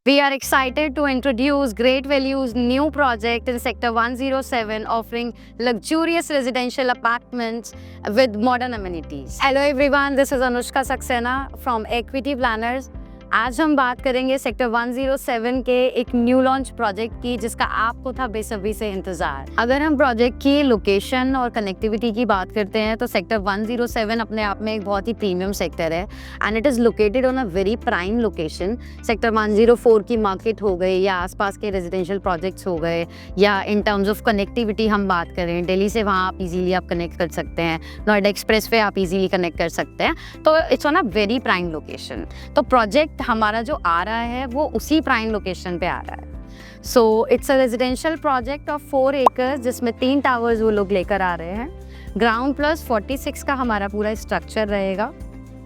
We are excited to introduce Great Value's new project in Sector 107, offering luxurious residential apartments with modern amenities. Hello everyone, this is Anushka Saxena from Equity Planners. आज हम बात करेंगे sector 107 के एक new launch project की, जिसका आपको था बेसब्री से इंतजार। अगर हम प्रोजेक्ट की लोकेशन और कनेक्टिविटी की बात करते हैं तो सेक्टर 107 अपने आप में एक बहुत ही प्रीमियम सेक्टर है and it is located on a very prime location. Sector 104 की मार्केट हो गई या आसपास के रेजिडेंशियल प्रोजेक्ट्स हो गए, या इन टर्म्स ऑफ कनेक्टिविटी हम बात करें, दिल्ली से वहाँ आप इजीली आप कनेक्ट कर सकते हैं, नोएडा एक्सप्रेस वे आप इजीली कनेक्ट कर सकते हैं, तो it's on a very prime location. तो प्रोजेक्ट हमारा जो आ रहा है वो उसी प्राइम लोकेशन पे आ रहा है। सो it's a residential project of 4 acres, जिसमें 3 टावर्स वो लोग लेकर आ रहे हैं। ग्राउंड प्लस 46 का हमारा पूरा स्ट्रक्चर रहेगा।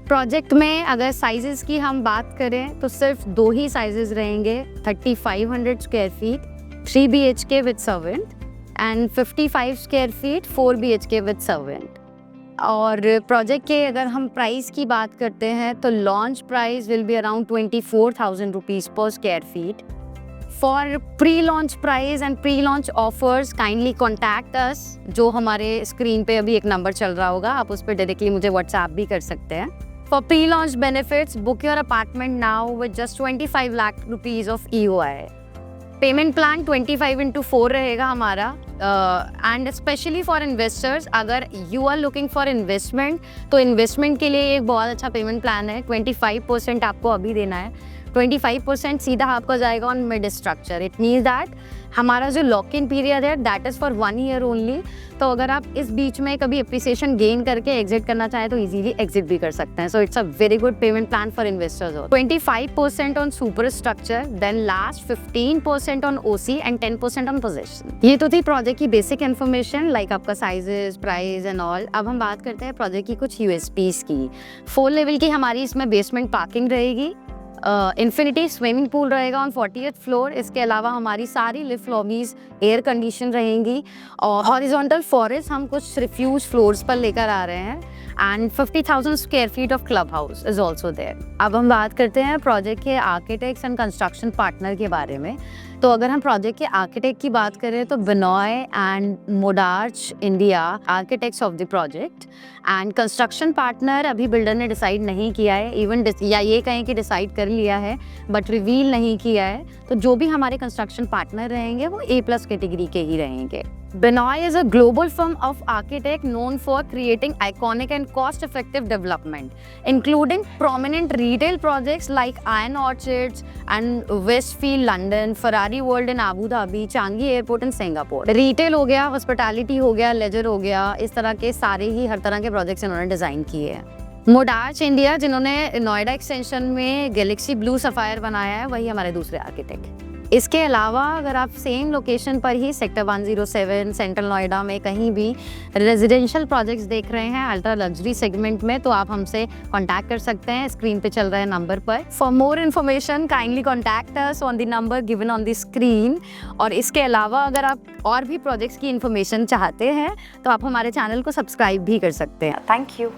प्रोजेक्ट में अगर साइजेस की हम बात करें तो सिर्फ 2 ही साइजेस रहेंगे, 3500 square feet 3 BHK with servant and 55 square feet 4 BHK with servant. और प्रोजेक्ट के अगर हम प्राइस की बात करते हैं तो launch price will be around 24,000 rupees पर square feet. For pre launch price and pre launch offers kindly contact us. जो हमारे स्क्रीन पे अभी एक नंबर चल रहा होगा, आप उस पर डायरेक्टली मुझे व्हाट्सएप भी कर सकते हैं। For pre launch benefits, book your apartment now with just 25 lakh rupees of EOI। Payment plan 25x4 रहेगा हमारा एंड स्पेशली फॉर इन्वेस्टर्स। अगर you are looking for investment तो इन्वेस्टमेंट के लिए एक बहुत अच्छा पेमेंट प्लान है। 25% आपको अभी देना है, 25% सीधा आपको जाएगा on mid structure. It means that हमारा जो लॉक इन पीरियड है that is for 1 year only. तो अगर आप इस बीच में कभी एप्रिसिएशन गेन करके एग्जिट करना चाहें तो इजीली एग्जिट भी कर सकते हैं। So it's a very good payment plan for investors. 25% on superstructure, then last 15% on OC and 10% on possession. ये तो थी प्रोजेक्ट की बेसिक इन्फॉर्मेशन, लाइक आपका साइजेस, प्राइस एंड ऑल। अब हम बात करते हैं प्रोजेक्ट की कुछ USPs की। 4 लेवल की हमारी इसमें बेसमेंट पार्किंग रहेगी, इन्फिनिटी स्विमिंग पूल रहेगा ऑन 40th फ्लोर। इसके अलावा हमारी सारी लिफ्ट लॉबीज एयर कंडीशन रहेंगी और हॉरिजॉन्टल फॉरेस्ट हम कुछ रिफ्यूज फ्लोर्स पर लेकर आ रहे हैं and 50,000 square feet of clubhouse is also there. अब हम बात करते हैं प्रोजेक्ट के आर्किटेक्ट्स एंड कंस्ट्रक्शन पार्टनर के बारे में। तो अगर हम प्रोजेक्ट के आर्किटेक्ट की बात करें तो Binoy and Modarch India architects of the project and construction partner अभी बिल्डर ने डिसाइड नहीं किया है, इवन या ये कहें कि डिसाइड कर लिया है बट रिवील नहीं किया है। तो जो भी हमारे कंस्ट्रक्शन पार्टनर रहेंगे वो A+ कैटेगरी के ही रहेंगे। Benoy is a global firm of architect known for creating iconic and cost-effective development, including prominent retail projects like Iron Orchards and Westfield London, Ferrari World in Abu Dhabi, Changi Airport in Singapore। Retail हो गया, hospitality हो गया, leisure हो गया, इस तरह के सारे ही हर तरह के प्रोजेक्ट्स इन्होंने डिज़ाइन किए हैं। मोडार्च इंडिया, जिन्होंने नोएडा एक्सटेंशन में गैलेक्सी ब्लू सफायर बनाया है, वही हमारे दूसरे आर्किटेक्ट। इसके अलावा अगर आप सेम लोकेशन पर ही सेक्टर 107 सेंट्रल नोएडा में कहीं भी रेजिडेंशियल प्रोजेक्ट्स देख रहे हैं अल्ट्रा लग्जरी सेगमेंट में, तो आप हमसे कांटेक्ट कर सकते हैं स्क्रीन पे चल रहे नंबर पर। For more information kindly contact us on the number given on the screen. और इसके अलावा अगर आप और भी प्रोजेक्ट्स की इन्फॉर्मेशन चाहते हैं तो आप हमारे चैनल को सब्सक्राइब भी कर सकते हैं। Thank you.